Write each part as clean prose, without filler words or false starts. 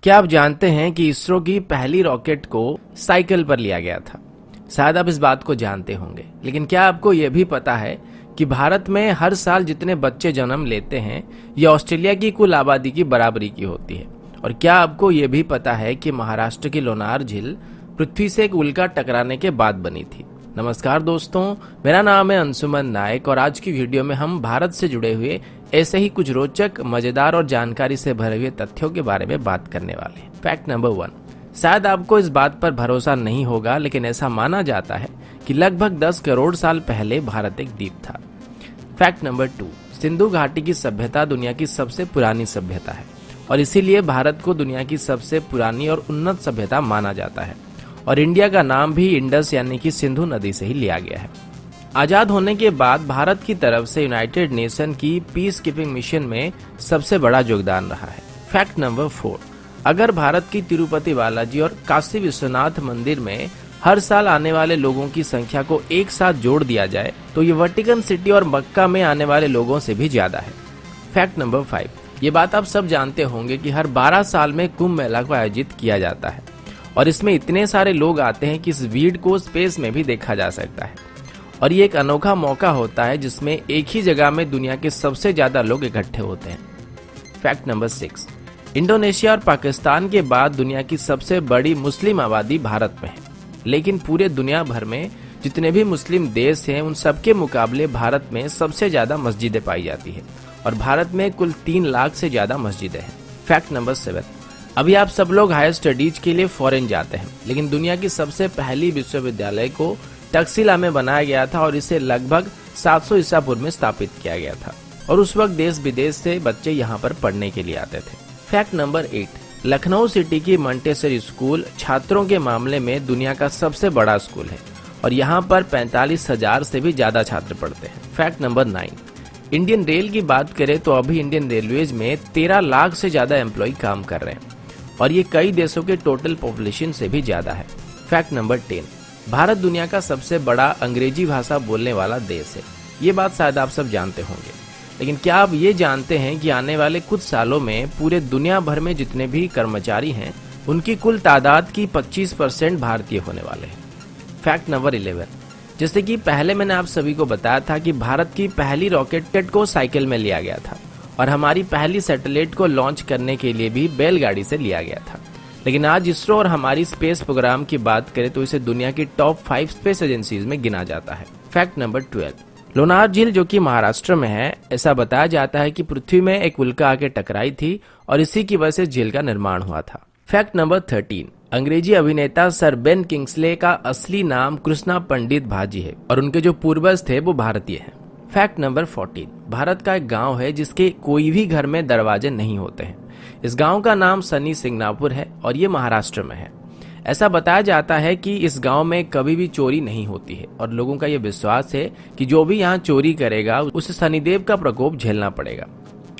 क्या आप जानते हैं कि इसरो की पहली रॉकेट को साइकिल पर लिया गया था? शायद आप इस बात को जानते होंगे, लेकिन क्या आपको यह भी पता है कि भारत में हर साल जितने बच्चे जन्म लेते हैं ये ऑस्ट्रेलिया की कुल आबादी की बराबरी की होती है। और क्या आपको यह भी पता है कि महाराष्ट्र की लोनार झील पृथ्वी से एक उल्का टकराने के बाद बनी थी। नमस्कार दोस्तों, मेरा नाम है अंशुमन नायक और आज की वीडियो में हम भारत से जुड़े हुए ऐसे ही कुछ रोचक, मजेदार और जानकारी से भरे हुए तथ्यों के बारे में बात करने वाले हैं। फैक्ट नंबर 1, शायद आपको इस बात पर भरोसा नहीं होगा, लेकिन ऐसा माना जाता है कि लगभग 10 करोड़ साल पहले भारत एक द्वीप था। फैक्ट नंबर 2, सिंधु घाटी की सभ्यता दुनिया की सबसे पुरानी सभ्यता है और इसीलिए भारत को दुनिया की सबसे पुरानी और उन्नत सभ्यता माना जाता है। और इंडिया का नाम भी इंडस यानी कि सिंधु नदी से ही लिया गया है। आजाद होने के बाद भारत की तरफ से यूनाइटेड नेशन की पीस कीपिंग मिशन में सबसे बड़ा योगदान रहा है। फैक्ट नंबर 4, अगर भारत की तिरुपति बालाजी और काशी विश्वनाथ मंदिर में हर साल आने वाले लोगों की संख्या को एक साथ जोड़ दिया जाए तो ये वेटिकन सिटी और मक्का में आने वाले लोगों से भी ज्यादा है। फैक्ट नंबर 5, ये बात आप सब जानते होंगे कि हर 12 साल में कुंभ मेला को आयोजित किया जाता है और इसमें इतने सारे लोग आते हैं कि इस भीड़ को स्पेस में भी देखा जा सकता है। और ये एक अनोखा मौका होता है जिसमें एक ही जगह में दुनिया के सबसे ज्यादा लोग इकट्ठे होते हैं। फैक्ट नंबर 6, इंडोनेशिया और पाकिस्तान के बाद दुनिया की सबसे बड़ी मुस्लिम आबादी भारत में है, लेकिन पूरे दुनिया भर में जितने भी मुस्लिम देश हैं उन सबके मुकाबले भारत में सबसे ज्यादा मस्जिदें पाई जाती है और भारत में कुल 3 लाख से ज्यादा मस्जिदें हैं। फैक्ट नंबर 7, अभी आप सब लोग हायर स्टडीज के लिए फॉरेन जाते हैं, लेकिन दुनिया की सबसे पहली विश्वविद्यालय को तक्षशिला में बनाया गया था और इसे लगभग 700 ईसा पूर्व में स्थापित किया गया था और उस वक्त देश विदेश से बच्चे यहाँ पर पढ़ने के लिए आते थे। फैक्ट नंबर 8, लखनऊ सिटी की मंटेसरी स्कूल छात्रों के मामले में दुनिया का सबसे बड़ा स्कूल है और यहाँ पर 45,000 से भी ज्यादा छात्र पढ़ते हैं। फैक्ट नंबर 9, इंडियन रेल की बात करें तो अभी इंडियन रेलवेज में 13 लाख से ज्यादा एम्प्लॉय काम कर रहे हैं और ये कई देशों के टोटल पॉपुलेशन से भी ज्यादा है। फैक्ट नंबर 10, भारत दुनिया का सबसे बड़ा अंग्रेजी भाषा बोलने वाला देश है। ये बात शायद आप सब जानते होंगे, लेकिन क्या आप ये जानते हैं कि आने वाले कुछ सालों में पूरे दुनिया भर में जितने भी कर्मचारी हैं उनकी कुल तादाद की 25% भारतीय होने वाले हैं। फैक्ट नंबर 11, जैसे कि पहले मैंने आप सभी को बताया था कि भारत की पहली रॉकेट को साइकिल में लिया गया था और हमारी पहली सैटेलाइट को लॉन्च करने के लिए भी बैलगाड़ी से लिया गया था, लेकिन आज इसरो और हमारी स्पेस प्रोग्राम की बात करें तो इसे दुनिया की टॉप 5 स्पेस एजेंसीज में गिना जाता है। फैक्ट नंबर 12, लोनार झील जो कि महाराष्ट्र में है, ऐसा बताया जाता है कि पृथ्वी में एक उल्का आके टकराई थी और इसी की वजह से झील का निर्माण हुआ था। फैक्ट नंबर 13, अंग्रेजी अभिनेता सर बेन किंग्सले का असली नाम कृष्णा पंडित भाजी है और उनके जो पूर्वज थे वो भारतीय हैं। फैक्ट नंबर 14, भारत का एक गांव है जिसके कोई भी घर में दरवाजे नहीं होते हैं। इस गांव का नाम सनी सिंगनापुर है और ये महाराष्ट्र में है। ऐसा बताया जाता है कि इस गांव में कभी भी चोरी नहीं होती है और लोगों का ये विश्वास है कि जो भी यहाँ चोरी करेगा उसे शनिदेव का प्रकोप झेलना पड़ेगा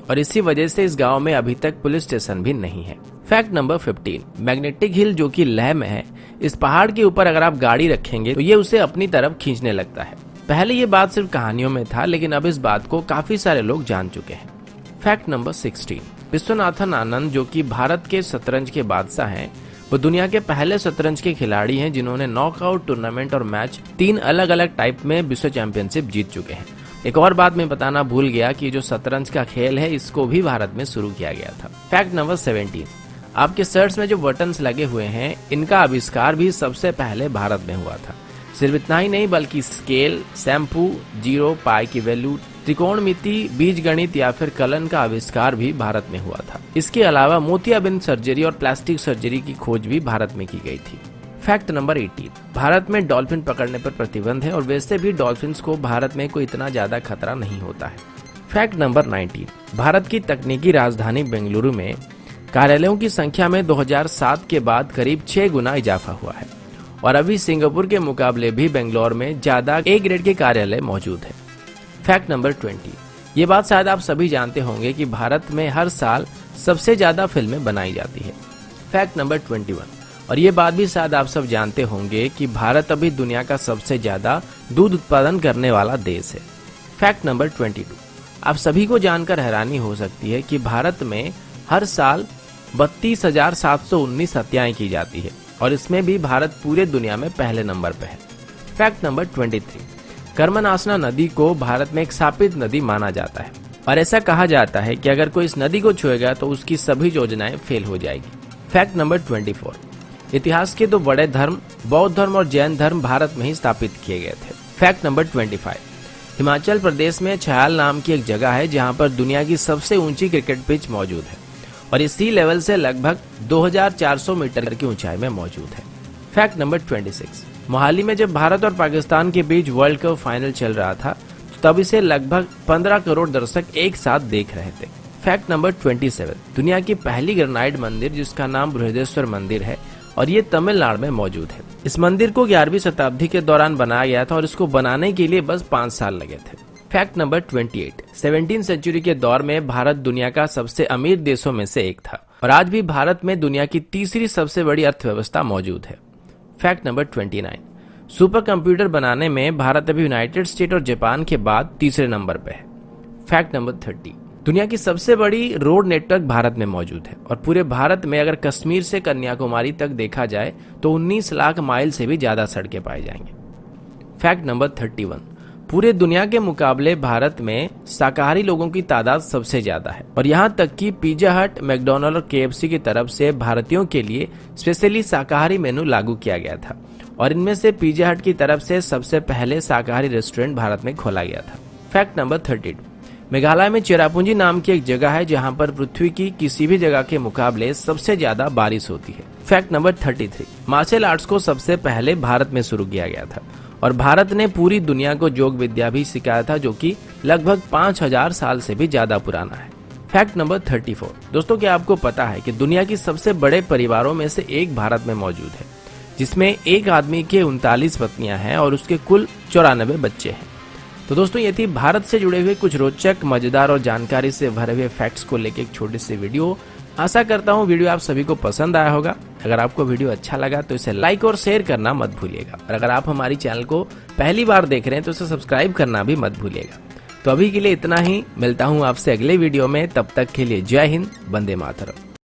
और इसी वजह से इस गांव में अभी तक पुलिस स्टेशन भी नहीं है। फैक्ट नंबर 15, मैग्नेटिक हिल जो कि लेह में है, इस पहाड़ के ऊपर अगर आप गाड़ी रखेंगे तो ये उसे अपनी तरफ खींचने लगता है। पहले ये बात सिर्फ कहानियों में था, लेकिन अब इस बात को काफी सारे लोग जान चुके हैं। फैक्ट नंबर 16, विश्वनाथन आनंद जो कि भारत के शतरंज के बादशाह हैं, वो दुनिया के पहले शतरंज के खिलाड़ी हैं जिन्होंने नॉकआउट टूर्नामेंट और मैच 3 अलग अलग टाइप में विश्व चैंपियनशिप जीत चुके हैं। एक और बात मैं बताना भूल गया कि जो शतरंज का खेल है इसको भी भारत में शुरू किया गया था। फैक्ट नंबर 17, आपके शर्ट्स में जो बटन्स लगे हुए हैं इनका आविष्कार भी सबसे पहले भारत में हुआ था। सिर्फ इतना ही नहीं बल्कि स्केल, शैम्पू, जीरो, पाई की वैल्यू, त्रिकोणमिति, बीजगणित या फिर कलन का आविष्कार भी भारत में हुआ था। इसके अलावा मोतियाबिंद सर्जरी और प्लास्टिक सर्जरी की खोज भी भारत में की गई थी। फैक्ट नंबर 18, भारत में डॉल्फिन पकड़ने पर प्रतिबंध है और वैसे भी डॉल्फिन्स को भारत में कोई इतना ज्यादा खतरा नहीं होता है। फैक्ट नंबर 19, भारत की तकनीकी राजधानी बेंगलुरु में कार्यालयों की संख्या में 2007 के बाद करीब 6 गुना इजाफा हुआ है और अभी सिंगापुर के मुकाबले भी बेंगलोर में ज्यादा ए ग्रेड के कार्यालय मौजूद है। फैक्ट नंबर 20, ये बात शायद आप सभी जानते होंगे कि भारत में हर साल सबसे ज्यादा फिल्में बनाई जाती है। फैक्ट नंबर 21, और ये बात भी शायद आप सब जानते होंगे कि भारत अभी दुनिया का सबसे ज्यादा दूध उत्पादन करने वाला देश है। फैक्ट नंबर 22, आप सभी को जानकर हैरानी हो सकती है कि भारत में हर साल 32,719 हत्याएं की जाती है और इसमें भी भारत पूरे दुनिया में पहले नंबर पर है। फैक्ट नंबर 23, कर्मनासना नदी को भारत में एक शापित नदी माना जाता है और ऐसा कहा जाता है कि अगर कोई इस नदी को छुएगा तो उसकी सभी योजनाएं फेल हो जाएगी। फैक्ट नंबर 24, इतिहास के दो बड़े धर्म बौद्ध धर्म और जैन धर्म भारत में ही स्थापित किए गए थे। फैक्ट नंबर 25, हिमाचल प्रदेश में छयाल नाम की एक जगह है जहां पर दुनिया की सबसे ऊंची क्रिकेट पिच मौजूद है और ये सी लेवल से लगभग 2400 मीटर की ऊंचाई में मौजूद है। फैक्ट नंबर 26, मोहाली में जब भारत और पाकिस्तान के बीच वर्ल्ड कप फाइनल चल रहा था तब इसे लगभग 15 करोड़ दर्शक एक साथ देख रहे थे। फैक्ट नंबर 27, दुनिया की पहली ग्रेनाइट मंदिर जिसका नाम बृहदेश्वर मंदिर है और ये तमिलनाडु में मौजूद है। इस मंदिर को 11वीं शताब्दी के दौरान बनाया गया था और इसको बनाने के लिए बस 5 साल लगे थे। फैक्ट नंबर 28, 17वीं सेंचुरी के दौर में भारत दुनिया का सबसे अमीर देशों में से एक था और आज भी भारत में दुनिया की तीसरी सबसे बड़ी अर्थव्यवस्था मौजूद है। फैक्ट नंबर 29, सुपर कंप्यूटर बनाने में भारत अभी यूनाइटेड स्टेट और जापान के बाद तीसरे नंबर पे है। फैक्ट नंबर 30, दुनिया की सबसे बड़ी रोड नेटवर्क भारत में मौजूद है और पूरे भारत में अगर कश्मीर से कन्याकुमारी तक देखा जाए तो 19 लाख माइल से भी ज्यादा सड़कें पाई जाएंगे। फैक्ट नंबर 31, पूरे दुनिया के मुकाबले भारत में शाकाहारी लोगों की तादाद सबसे ज्यादा है और यहाँ तक कि पिज्जा हट, मैकडॉनल्ड और KFC की तरफ से भारतीयों के लिए स्पेशली शाकाहारी मेनू लागू किया गया था और इनमें से पिज्जा हट की तरफ से सबसे पहले शाकाहारी रेस्टोरेंट भारत में खोला गया था। फैक्ट नंबर 32, मेघालय में चेरापूंजी नाम की एक जगह है जहां पर पृथ्वी की किसी भी जगह के मुकाबले सबसे ज्यादा बारिश होती है। फैक्ट नंबर 33, मार्शल आर्ट्स को सबसे पहले भारत में शुरू किया गया था और भारत ने पूरी दुनिया को योग विद्या भी सिखाया था जो कि लगभग 5000 साल से भी ज्यादा पुराना है। फैक्ट नंबर 34, दोस्तों क्या आपको पता है कि दुनिया की सबसे बड़े परिवारों में से एक भारत में मौजूद है जिसमें एक आदमी के 39 पत्नियां हैं और उसके कुल 94 बच्चे हैं। तो दोस्तों ये थी भारत से जुड़े हुए कुछ रोचक, मजेदार और जानकारी से भरे हुए फैक्ट्स को लेकर एक छोटी सी वीडियो। आशा करता हूँ वीडियो आप सभी को पसंद आया होगा। अगर आपको वीडियो अच्छा लगा तो इसे लाइक और शेयर करना मत भूलिएगा और अगर आप हमारी चैनल को पहली बार देख रहे हैं तो इसे सब्सक्राइब करना भी मत भूलिएगा। तो अभी के लिए इतना ही, मिलता हूँ आपसे अगले वीडियो में, तब तक के लिए जय हिंद, वंदे मातरम।